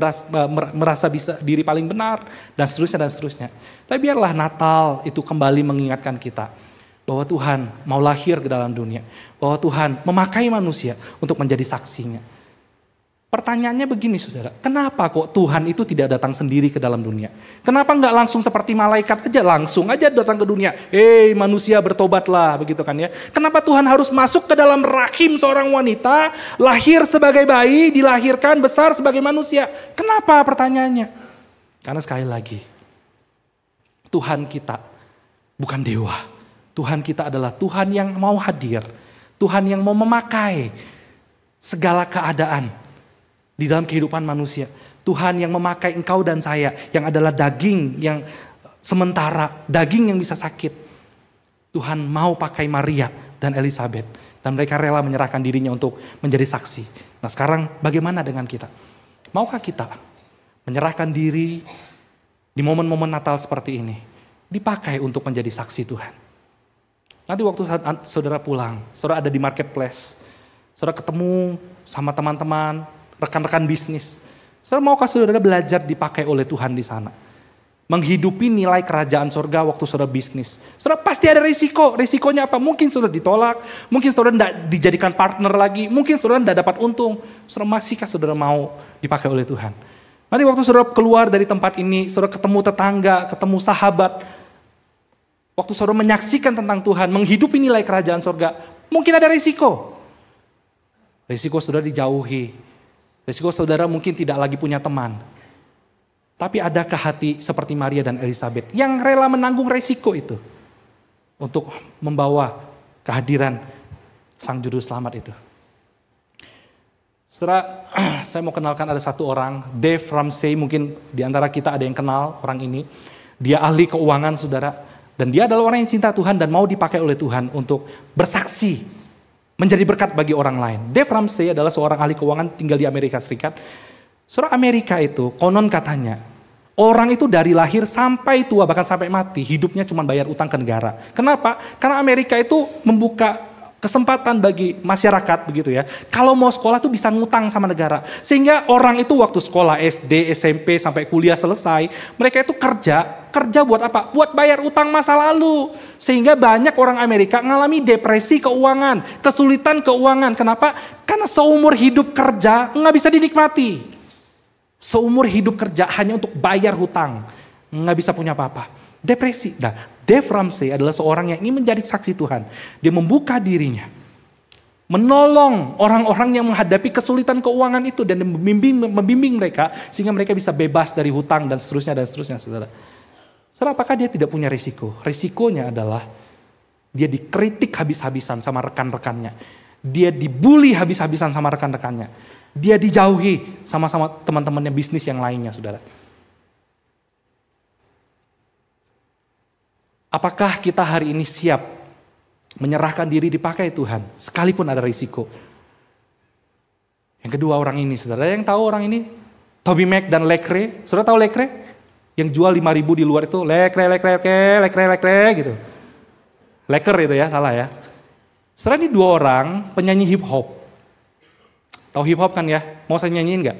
merasa bisa diri paling benar, dan seterusnya dan seterusnya. Tapi biarlah Natal itu kembali mengingatkan kita bahwa Tuhan mau lahir ke dalam dunia, bahwa Tuhan memakai manusia untuk menjadi saksinya. Pertanyaannya begini saudara, kenapa kok Tuhan itu tidak datang sendiri ke dalam dunia? Kenapa enggak langsung seperti malaikat aja, langsung aja datang ke dunia? Manusia bertobatlah, begitu kan ya. Kenapa Tuhan harus masuk ke dalam rahim seorang wanita, lahir sebagai bayi, dilahirkan besar sebagai manusia? Kenapa pertanyaannya? Karena sekali lagi, Tuhan kita bukan dewa. Tuhan kita adalah Tuhan yang mau hadir. Tuhan yang mau memakai segala keadaan di dalam kehidupan manusia. Tuhan yang memakai engkau dan saya yang adalah daging yang sementara, daging yang bisa sakit. Tuhan mau pakai Maria dan Elizabeth dan mereka rela menyerahkan dirinya untuk menjadi saksi. Nah sekarang bagaimana dengan kita? Maukah kita menyerahkan diri di momen-momen Natal seperti ini dipakai untuk menjadi saksi Tuhan? Nanti waktu saudara pulang, saudara ada di marketplace, saudara ketemu sama teman-teman, rekan-rekan bisnis. Saudara maukah saudara belajar dipakai oleh Tuhan di sana? Menghidupi nilai kerajaan surga waktu saudara bisnis. Saudara pasti ada risiko. Risikonya apa? Mungkin saudara ditolak. Mungkin saudara tidak dijadikan partner lagi. Mungkin saudara tidak dapat untung. Saudara masihkah saudara mau dipakai oleh Tuhan? Nanti waktu saudara keluar dari tempat ini, saudara ketemu tetangga, ketemu sahabat. Waktu saudara menyaksikan tentang Tuhan, menghidupi nilai kerajaan surga, mungkin ada risiko. Risiko saudara dijauhi. Risiko saudara mungkin tidak lagi punya teman. Tapi adakah hati seperti Maria dan Elizabeth yang rela menanggung risiko itu untuk membawa kehadiran Sang Juru Selamat itu? Saudara, saya mau kenalkan ada satu orang, Dave Ramsey, mungkin di antara kita ada yang kenal orang ini. Dia ahli keuangan saudara, dan dia adalah orang yang cinta Tuhan dan mau dipakai oleh Tuhan untuk bersaksi, menjadi berkat bagi orang lain. Dave Ramsey adalah seorang ahli keuangan tinggal di Amerika Serikat. Saudara, Amerika itu konon katanya, orang itu dari lahir sampai tua, bahkan sampai mati, hidupnya cuma bayar utang ke negara. Kenapa? Karena Amerika itu membuka kesempatan bagi masyarakat begitu ya. Kalau mau sekolah tuh bisa ngutang sama negara. Sehingga orang itu waktu sekolah SD, SMP sampai kuliah selesai, mereka itu kerja buat apa? Buat bayar utang masa lalu. Sehingga banyak orang Amerika mengalami depresi keuangan, kesulitan keuangan. Kenapa? Karena seumur hidup kerja nggak bisa dinikmati. Seumur hidup kerja hanya untuk bayar hutang, nggak bisa punya apa-apa. Depresi. Nah, Dave Ramsey adalah seorang yang ingin menjadi saksi Tuhan. Dia membuka dirinya, menolong orang-orang yang menghadapi kesulitan keuangan itu dan membimbing mereka sehingga mereka bisa bebas dari hutang dan seterusnya, saudara. Saudara, apakah dia tidak punya risiko? Risikonya adalah dia dikritik habis-habisan sama rekan-rekannya. Dia dibully habis-habisan sama rekan-rekannya. Dia dijauhi sama teman-temannya bisnis yang lainnya, saudara. Apakah kita hari ini siap menyerahkan diri dipakai Tuhan, sekalipun ada risiko? Yang kedua orang ini, saudara, yang tahu orang ini? Toby Mac dan Lecrae. Saudara tahu Lecrae? Yang jual 5.000 di luar itu, Lecrae gitu. Leker itu ya, salah ya. Saudara, ini dua orang penyanyi hip hop. Tahu hip hop kan ya? Mau saya nyanyiin gak?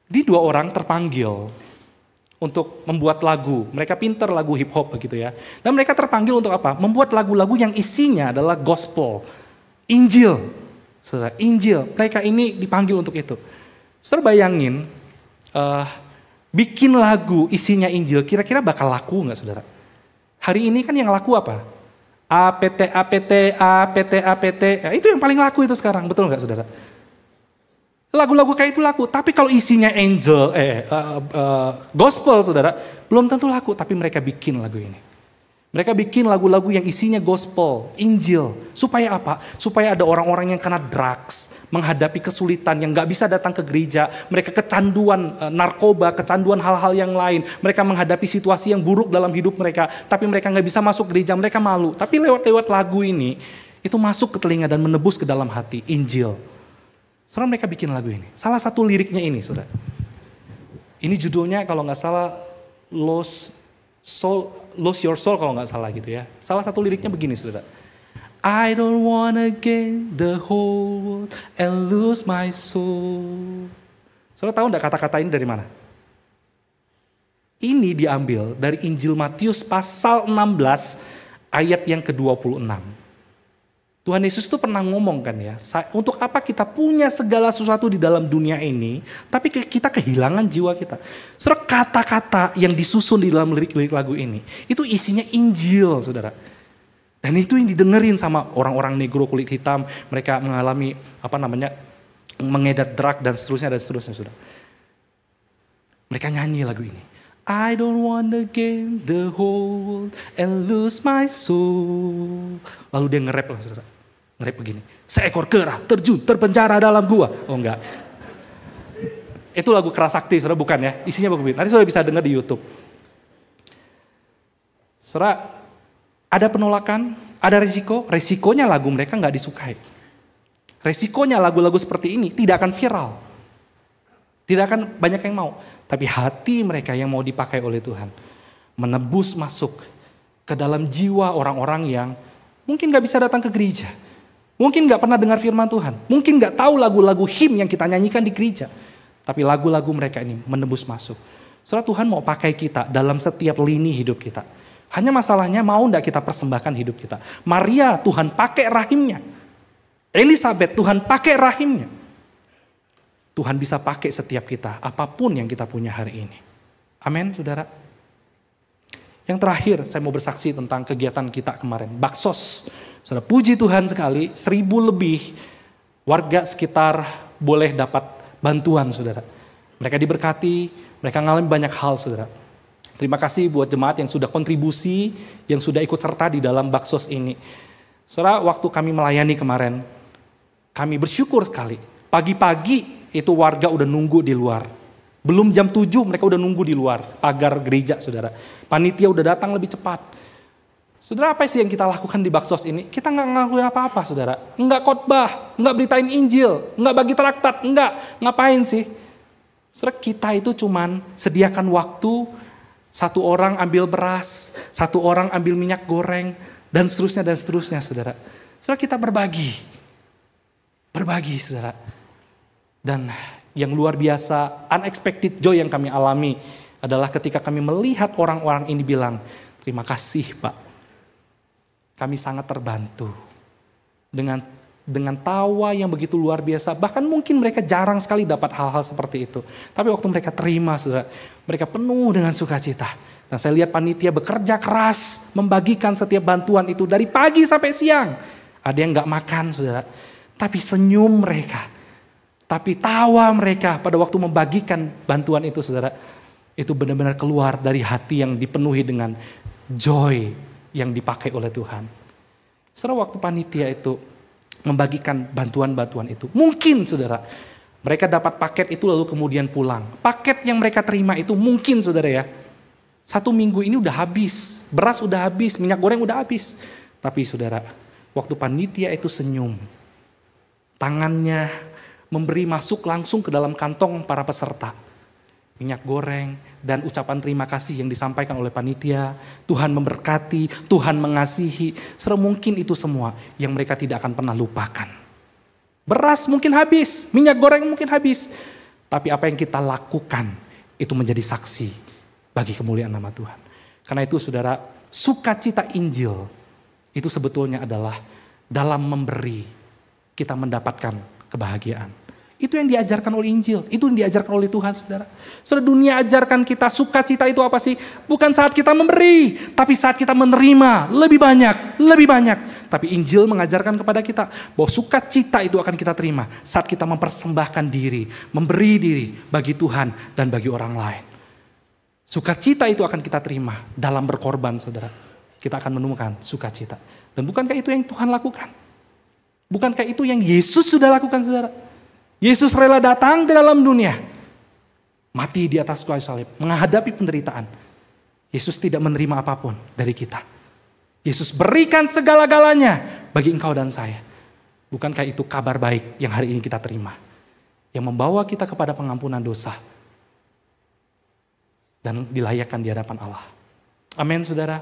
Di dua orang terpanggil untuk membuat lagu. Mereka pinter lagu hip hop begitu ya. Dan mereka terpanggil untuk apa? Membuat lagu-lagu yang isinya adalah gospel, Injil. Saudara, Injil. Mereka ini dipanggil untuk itu. Saudara bayangin, bikin lagu isinya Injil, kira-kira bakal laku nggak saudara? Hari ini kan yang laku apa? APT, APT, APT, APT, ya, itu yang paling laku itu sekarang, betul nggak saudara? Lagu-lagu kayak itu laku, tapi kalau isinya angel, gospel saudara, belum tentu laku, tapi mereka bikin lagu ini. Mereka bikin lagu-lagu yang isinya gospel, Injil. Supaya apa? Supaya ada orang-orang yang kena drugs, menghadapi kesulitan, yang gak bisa datang ke gereja. Mereka kecanduan narkoba, kecanduan hal-hal yang lain. Mereka menghadapi situasi yang buruk dalam hidup mereka. Tapi mereka gak bisa masuk gereja, mereka malu. Tapi lewat-lewat lagu ini, itu masuk ke telinga dan menebus ke dalam hati, Injil. Setelah mereka bikin lagu ini. Salah satu liriknya ini, saudara. Ini judulnya kalau gak salah, Lose Your Soul kalau nggak salah gitu ya. Salah satu liriknya begini saudara. I don't wanna gain the whole world and lose my soul. Saudara tahu nggak kata-kata ini dari mana? Ini diambil dari Injil Matius pasal 16 ayat yang ke-26. Tuhan Yesus itu pernah ngomong kan ya, untuk apa kita punya segala sesuatu di dalam dunia ini, tapi kita kehilangan jiwa kita. Saudara, kata-kata yang disusun di dalam lirik-lirik lagu ini, itu isinya Injil, saudara. Dan itu yang didengerin sama orang-orang negro kulit hitam, mereka mengalami mengedar drug dan seterusnya, saudara. Mereka nyanyi lagu ini. I don't want to gain the whole world and lose my soul. Lalu dia nge-rap lah saudara. Nge-rap begini. Seekor kera terjun terpenjara dalam gua. Oh enggak. Itu lagu Kerasakti saudara, bukan ya. Isinya begini. Nanti saudara bisa dengar di YouTube. Saudara, ada penolakan, ada risiko. Risikonya lagu mereka nggak disukai. Risikonya lagu-lagu seperti ini tidak akan viral. Tidak akan banyak yang mau. Tapi hati mereka yang mau dipakai oleh Tuhan. Menebus masuk ke dalam jiwa orang-orang yang mungkin gak bisa datang ke gereja. Mungkin gak pernah dengar firman Tuhan. Mungkin gak tahu lagu-lagu hymn yang kita nyanyikan di gereja. Tapi lagu-lagu mereka ini menebus masuk. Saudara, Tuhan mau pakai kita dalam setiap lini hidup kita. Hanya masalahnya mau gak kita persembahkan hidup kita. Maria Tuhan pakai rahimnya. Elisabeth Tuhan pakai rahimnya. Tuhan bisa pakai setiap kita, apapun yang kita punya hari ini. Amin, saudara. Yang terakhir, saya mau bersaksi tentang kegiatan kita kemarin. Baksos. Saudara, puji Tuhan sekali, 1.000 lebih warga sekitar boleh dapat bantuan, saudara. Mereka diberkati, mereka ngalami banyak hal, saudara. Terima kasih buat jemaat yang sudah kontribusi, yang sudah ikut serta di dalam baksos ini. Saudara, waktu kami melayani kemarin, kami bersyukur sekali. Pagi-pagi, itu warga udah nunggu di luar. Belum jam 7 mereka udah nunggu di luar pagar gereja, saudara. Panitia udah datang lebih cepat. Saudara, apa sih yang kita lakukan di baksos ini? Kita nggak ngelakuin apa-apa, saudara. Nggak khotbah, nggak beritain Injil, nggak bagi traktat, nggak. Ngapain sih? Saudara, kita itu cuman sediakan waktu, satu orang ambil beras, satu orang ambil minyak goreng, dan seterusnya, saudara. Saudara, kita berbagi, saudara. Dan yang luar biasa, unexpected joy yang kami alami adalah ketika kami melihat orang-orang ini bilang, terima kasih Pak, kami sangat terbantu dengan tawa yang begitu luar biasa. Bahkan mungkin mereka jarang sekali dapat hal-hal seperti itu. Tapi waktu mereka terima, saudara, mereka penuh dengan sukacita. Dan saya lihat panitia bekerja keras membagikan setiap bantuan itu dari pagi sampai siang. Ada yang gak makan, saudara, tapi senyum mereka. Tapi tawa mereka pada waktu membagikan bantuan itu, saudara, itu benar-benar keluar dari hati yang dipenuhi dengan joy yang dipakai oleh Tuhan. Saudara, waktu panitia itu membagikan bantuan-bantuan itu, mungkin saudara, mereka dapat paket itu lalu kemudian pulang. Paket yang mereka terima itu mungkin, saudara ya, 1 minggu ini udah habis, beras udah habis, minyak goreng udah habis. Tapi saudara, waktu panitia itu senyum, tangannya memberi masuk langsung ke dalam kantong para peserta. Minyak goreng dan ucapan terima kasih yang disampaikan oleh panitia. Tuhan memberkati, Tuhan mengasihi. Mungkin itu semua yang mereka tidak akan pernah lupakan. Beras mungkin habis, minyak goreng mungkin habis. Tapi apa yang kita lakukan itu menjadi saksi bagi kemuliaan nama Tuhan. Karena itu saudara, sukacita Injil itu sebetulnya adalah dalam memberi kita mendapatkan kebahagiaan. Itu yang diajarkan oleh Injil, itu yang diajarkan oleh Tuhan, saudara. Saudara, dunia ajarkan kita sukacita itu apa sih? Bukan saat kita memberi, tapi saat kita menerima lebih banyak, lebih banyak. Tapi Injil mengajarkan kepada kita bahwa sukacita itu akan kita terima saat kita mempersembahkan diri, memberi diri bagi Tuhan dan bagi orang lain. Sukacita itu akan kita terima dalam berkorban, saudara. Kita akan menemukan sukacita. Dan bukankah itu yang Tuhan lakukan? Bukankah itu yang Yesus sudah lakukan, saudara? Yesus rela datang ke dalam dunia, mati di atas kayu salib, menghadapi penderitaan. Yesus tidak menerima apapun dari kita. Yesus berikan segala-galanya bagi engkau dan saya. Bukankah itu kabar baik yang hari ini kita terima? Yang membawa kita kepada pengampunan dosa dan dilayakkan di hadapan Allah. Amin, saudara.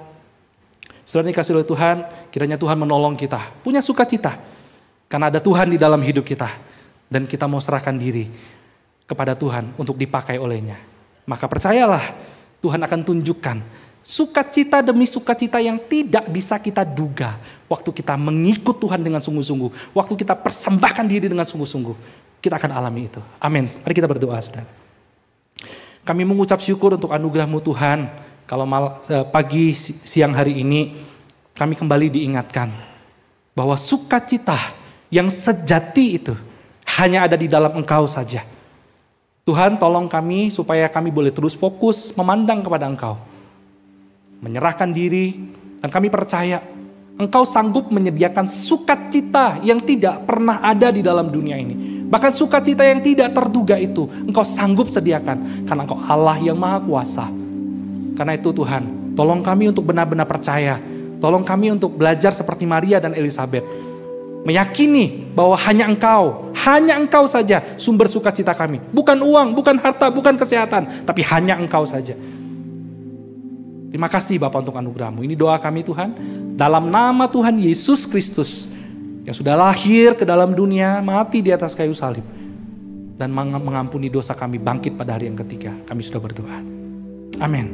Saudara dikasihi oleh Tuhan, kiranya Tuhan menolong kita, punya sukacita. Karena ada Tuhan di dalam hidup kita. Dan kita mau serahkan diri kepada Tuhan untuk dipakai olehnya. Maka percayalah, Tuhan akan tunjukkan sukacita demi sukacita yang tidak bisa kita duga. Waktu kita mengikut Tuhan dengan sungguh-sungguh. Waktu kita persembahkan diri dengan sungguh-sungguh. Kita akan alami itu. Amin. Mari kita berdoa, saudara. Kami mengucap syukur untuk anugerah-Mu Tuhan. Kalau pagi siang hari ini kami kembali diingatkan bahwa sukacita yang sejati itu hanya ada di dalam Engkau saja. Tuhan, tolong kami supaya kami boleh terus fokus memandang kepada Engkau. Menyerahkan diri, dan kami percaya Engkau sanggup menyediakan sukacita yang tidak pernah ada di dalam dunia ini. Bahkan sukacita yang tidak terduga itu Engkau sanggup sediakan. Karena Engkau Allah yang Maha Kuasa. Karena itu Tuhan, tolong kami untuk benar-benar percaya. Tolong kami untuk belajar seperti Maria dan Elisabet. Meyakini bahwa hanya Engkau saja sumber sukacita kami. Bukan uang, bukan harta, bukan kesehatan, tapi hanya Engkau saja. Terima kasih Bapa untuk anugerah-Mu. Ini doa kami Tuhan, dalam nama Tuhan Yesus Kristus, yang sudah lahir ke dalam dunia, mati di atas kayu salib, dan mengampuni dosa kami, bangkit pada hari yang ketiga. Kami sudah berdoa. Amin.